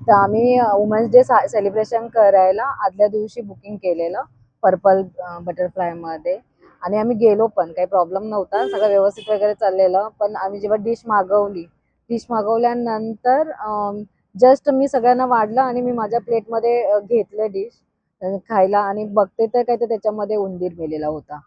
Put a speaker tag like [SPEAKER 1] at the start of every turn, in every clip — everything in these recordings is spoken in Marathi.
[SPEAKER 1] तर आम्ही वुमन्स डे सेलिब्रेशन करायला आदल्या दिवशी बुकिंग केलेलं पर्पल बटरफ्लायमध्ये आणि आम्ही गेलो पण काही प्रॉब्लेम नव्हता, सगळं व्यवस्थित वगैरे चाललेलं. पण आम्ही जेव्हा डिश मागवल्यानंतर जस्ट मी सगळ्यांना वाढलं आणि मी माझ्या प्लेटमध्ये घेतलं डिश खायला आणि बघते तर काय तर त्याच्यामध्ये उंदीर मेलेला होता.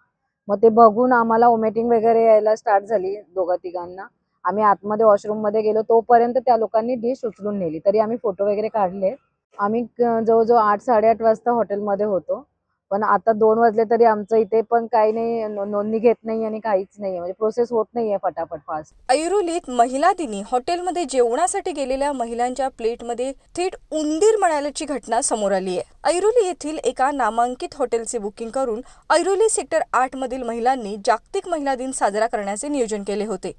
[SPEAKER 1] मग ते बघून आम्हाला वॉमिटिंग वगैरे यायला स्टार्ट झाली दोघा तिघांना. आम्ही आतमध्ये वॉशरूममध्ये गेलो तोपर्यंत त्या लोकांनी डिश उचलून नेली. तरी आम्ही फोटो वगैरे काढले. आम्ही जवळ-जवळ 8-8:30 वाजता हॉटेलमध्ये होतो. पण आता 2 वाजले तरी आमचं इथे पण काही नाही, नोंदणी घेत नाही आणि काहीच नाहीये. म्हणजे प्रोसेस होत नाहीये फटाफट फास्ट.
[SPEAKER 2] ऐरोलीत महिला दिनी हॉटेलमध्ये जेवणासाठी गेलेल्या महिलांच्या प्लेटमध्ये थेट उंदीर मिळाल्याची घटना समोर आली आहे। ऐरोली येथील एका नामांकित हॉटेलचे बुकिंग करून ऐरोली सेक्टर 8 मधील महिलांनी जागतिक महिला दिन साजरा करण्याचे नियोजन केले होते।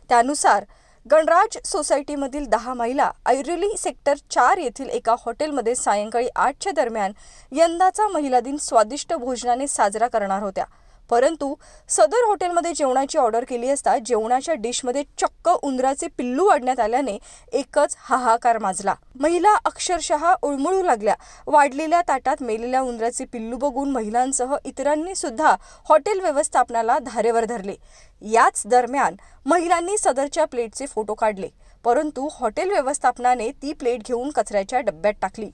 [SPEAKER 2] त्यानुसार गणराज सोसायटीमधील 10 महिला ऐरोली सेक्टर 4 येथील एका हॉटेलमध्ये सायंकाळी 8च्या दरम्यान यंदाचा महिला दिन स्वादिष्ट भोजनाने साजरा करणार होत्या। परंतु सदर हॉटेलमध्ये जेवणाची ऑर्डर केली असता जेवणाच्या डिशमध्ये चक्क उंदराचे पिल्लू वाढण्यात आल्याने एकच हाहाकार माजला। महिला अक्षरशः उळमळू लागल्या। वाढलेल्या ताटात मेलेल्या उंदराचे पिल्लू बघून महिलांसह इतरांनी सुद्धा हॉटेल व्यवस्थापनाला धारेवर धरले। याच दरम्यान महिलांनी सदरच्या प्लेटचे फोटो काढले, परंतु हॉटेल व्यवस्थापनाने ती प्लेट घेऊन कचऱ्याच्या डब्यात टाकली।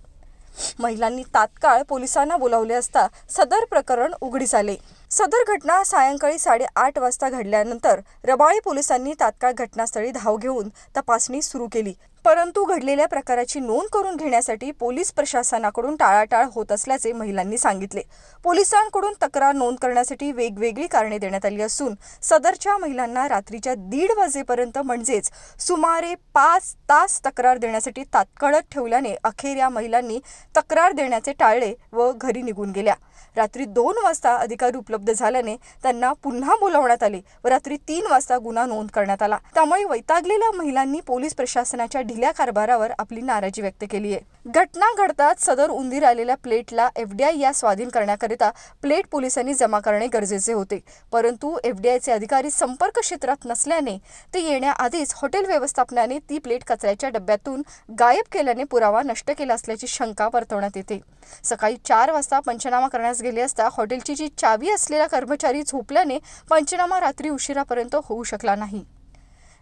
[SPEAKER 2] महिलांनी तात्काळ पोलिसांना बोलावले असता सदर प्रकरण उघडीस आले। सदर घटना सायंकाळी 8:30 वाजता घडल्यानंतर रबाळे पोलिसांनी तात्काळ घटनास्थळी धाव घेऊन तपासणी सुरू केली, परंतु घडलेल्या प्रकाराची नोंद करून घेण्यासाठी पोलीस प्रशासनाकडून टाळाटाळ होत असल्याचे महिलांनी सांगितले। पोलिसांकडून तक्रार नोंद करण्यासाठी वेगवेगळी कारणे देण्यात आली असून सदरच्या महिलांना रात्रीच्या 1:30 वाजेपर्यंत म्हणजेच सुमारे 5 तास तक्रार देण्यासाठी तात्काळात ठेवल्याने अखेर या महिलांनी तक्रार देण्याचे टाळले व घरी निघून गेल्या। रात्री 2 वाजता अधिकारी उपलब्ध झाल्याने त्यांना पुन्हा बोलावण्यात आले व रात्री 3 वाजता गुन्हा नोंद करण्यात आला। त्यामुळे वैतागलेल्या महिलांनी पोलीस प्रशासनाच्या ढिल्या कारभारावर आपली नाराजी व्यक्त केली आहे। घटना घडताच सदर उंदीर आलेल्या प्लेटला एफडीआय या स्वाधीन करण्याकरिता प्लेट पोलिसांनी जमा करणे गरजेचे होते, परंतु एफडीआयचे अधिकारी संपर्क क्षेत्रात नसल्याने ते येण्याआधीच हॉटेल व्यवस्थापनाने ती प्लेट कचऱ्याच्या डब्यातून गायब केल्याने पुरावा नष्ट केला असल्याची शंका वर्तवण्यात येते। सकाळी 4 वाजता पंचनामा करण्यास गेले असता हॉटेलची जी चावी असलेला कर्मचारी झोपल्याने पंचनामा रात्री उशिरापर्यंत होऊ शकला नाही।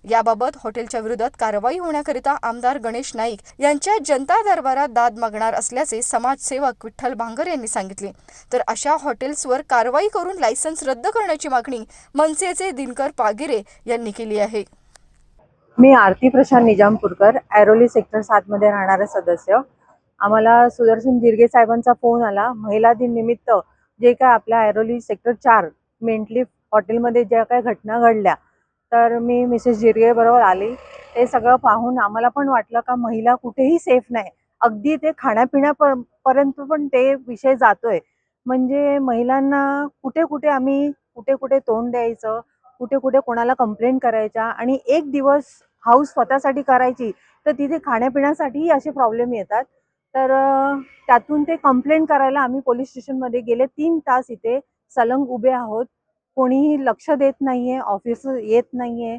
[SPEAKER 2] याबाबत हॉटेलच्या विरोधात कारवाई होण्याकरिता आमदार गणेश नाईक यांच्या जनता दरबारात दाद मागणार असल्याचे समाजसेवक विठ्ठल भांगर यांनी सांगितले। तर अशा हॉटेल्सवर कारवाई करून लायसन्स रद्द करण्याची मागणी मनसेचे दिनकर पागिरे यांनी केली आहे।
[SPEAKER 1] मी आरती प्रशांत निजामपूरकर, ऐरोली सेक्टर 7 मध्ये राहणारे सदस्य। आम्हाला सुदर्शन जिरगे साहेबांचा फोन आला महिला दिन निमित्त जे काय आपल्या ऐरोली सेक्टर 4 मेंटली हॉटेलमध्ये ज्या काही घटना घडल्या, तर मी मिसेस जिरगे बरोबर आली। ते सगळं पाहून आम्हाला पण वाटलं का महिला कुठेही सेफ नाही, अगदी ते खाण्यापिण्यापर्यंत पण ते विषय जातोय। म्हणजे महिलांना कुठे कुठे आम्ही कुठे कुठे तोंड द्यायचं, कुठे कुठे कोणाला कंप्लेंट करायच्या आणि एक दिवस हाऊस स्वतःसाठी करायची तर तिथे खाण्यापिण्यासाठीही असे प्रॉब्लेम येतात। तर त्यातून ते कंप्लेंट करायला आम्ही पोलीस स्टेशनमध्ये गेले 3 तास इथे सलंग उभे आहोत। कोणीही लक्ष देत नाहीये, ऑफिसर येत नाहीये,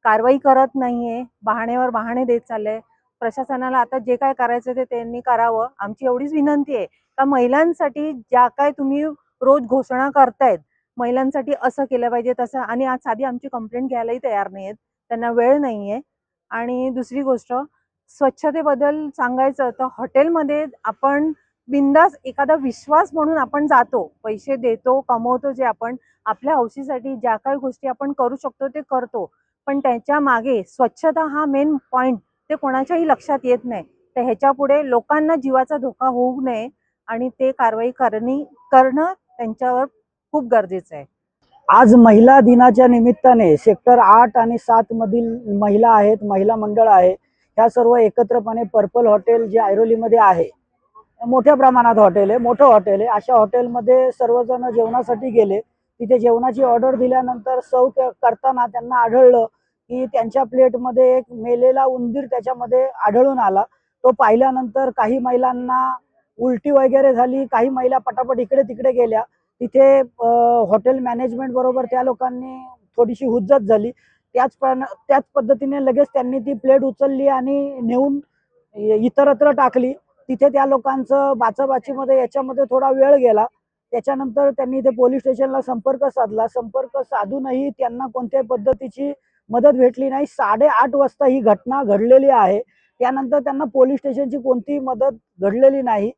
[SPEAKER 1] कारवाई करत नाहीये, बहाण्यावर बहाणे देत चालले। प्रशासनाला आता जे काय करायचं ते त्यांनी करावं, आमची एवढीच विनंती आहे का महिलांसाठी ज्या काय तुम्ही रोज घोषणा करतायत, महिलांसाठी असं केलं पाहिजे तसं, आणि आज साधी आमची कंप्लेंट घ्यायलाही तयार नाहीयेत, त्यांना वेळ नाहीये। आणि दुसरी गोष्ट स्वच्छतेबद्दल सांगायचं तर हॉटेलमध्ये आपण बिंदास एखादा विश्वास म्हणून आपण जातो, पैसे देतो, कमवतो, जे आपण आपल्या हौशीसाठी ज्या काही गोष्टी आपण करू शकतो ते करतो, पण त्याच्या मागे स्वच्छता हा मेन पॉइंट ते कोणाच्याही लक्षात येत नाही। तर ह्याच्या पुढे लोकांना जीवाचा धोका होऊ नये आणि ते कारवाई करणं त्यांच्यावर खूप गरजेचं आहे।
[SPEAKER 3] आज महिला दिनाच्या निमित्ताने सेक्टर 8 आणि 7 मधील महिला आहेत, महिला मंडळ आहे, ह्या सर्व एकत्रपणे पर्पल हॉटेल जे ऐरोलीमध्ये आहे, मोठ्या प्रमाणात हॉटेल आहे, मोठं हॉटेल आहे, अशा हॉटेलमध्ये सर्वजण जेवणासाठी गेले। तिथे जेवणाची ऑर्डर दिल्यानंतर सर्व करताना त्यांना आढळलं की त्यांच्या प्लेटमध्ये एक मेलेला उंदीर त्याच्यामध्ये आढळून आला। तो पाहिल्यानंतर काही महिलांना उलटी वगैरे झाली, काही महिला पटापट इकडे तिकडे गेल्या। तिथे हॉटेल मॅनेजमेंट बरोबर त्या लोकांनी थोडीशी हुज्जत झाली। त्याच पद्धतीने लगेच त्यांनी ती प्लेट उचलली आणि नेऊन इतरत्र टाकली. तिथे त्या लोकांचं बाचाबाचीमध्ये याच्यामध्ये थोडा वेळ गेला. त्याच्यानंतर त्यांनी ते पोलीस स्टेशनला संपर्क साधला. संपर्क साधूनही त्यांना कोणत्याही पद्धतीची मदत भेटली नाही. 8:30 वाजता ही घटना घडलेली आहे. त्यानंतर त्यांना पोलीस स्टेशनची कोणतीही मदत घडलेली नाही.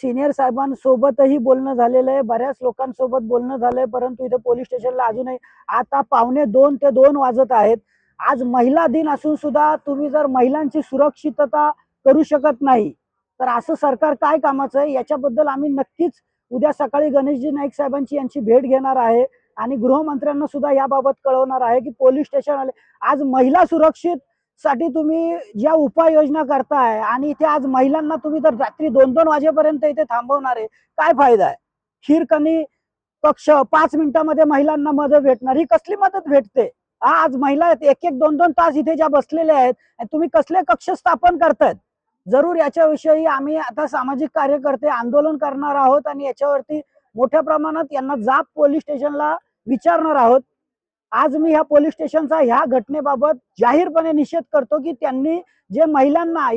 [SPEAKER 3] सिनियर साहेबांसोबतही बोलणं झालेलं आहे, बऱ्याच लोकांसोबत बोलणं झालंय, परंतु इथे पोलीस स्टेशनला अजूनही आता 1:45 ते 2 वाजत आहेत. आज महिला दिन असून सुद्धा तुम्ही जर महिलांची सुरक्षितता करू शकत नाही तर असं सरकार काय कामाचं आहे. याच्याबद्दल आम्ही नक्कीच उद्या सकाळी गणेशजी नाईक साहेबांची यांची भेट घेणार आहे आणि गृहमंत्र्यांना सुद्धा याबाबत कळवणार आहे की पोलीस स्टेशन आले आज महिला सुरक्षित साठी तुम्ही ज्या उपाययोजना करताय आणि इथे आज महिलांना तुम्ही तर रात्री 2-2 वाजेपर्यंत इथे थांबवणार आहे, काय फायदा आहे. खीरकणी कक्ष 5 मिनिटांमध्ये महिलांना मदत भेटणार, ही कसली मदत भेटते. आज महिला 1-1, 2-2 तास इथे ज्या बसलेल्या आहेत आणि तुम्ही कसले कक्ष स्थापन करतायत. जरूर याच्याविषयी आम्ही आता सामाजिक कार्यकर्ते आंदोलन करणार आहोत आणि याच्यावरती मोठ्या प्रमाणात यांना जाब पोलीस स्टेशनला विचारणार आहोत. आज मी ह्या पोलीस स्टेशनचा ह्या घटनेबाबत जाहीरपणे निषेध करतो की त्यांनी जे महिलांना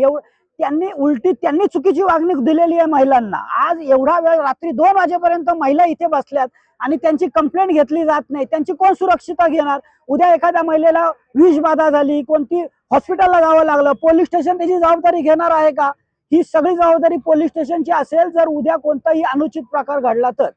[SPEAKER 3] त्यांनी चुकीची वागणूक दिलेली आहे महिलांना. आज एवढा वेळ रात्री 2 वाजेपर्यंत महिला इथे बसल्यात आणि त्यांची कंप्लेंट घेतली जात नाही. त्यांची कोण सुरक्षितता घेणार. उद्या एखाद्या महिलेला विषबाधा झाली, कोणती हॉस्पिटलला जावं लागलं, पोलीस स्टेशन त्याची जबाबदारी घेणार आहे का. ही सगळी जबाबदारी पोलीस स्टेशनची असेल जर उद्या कोणताही अनुचित प्रकार घडला तर.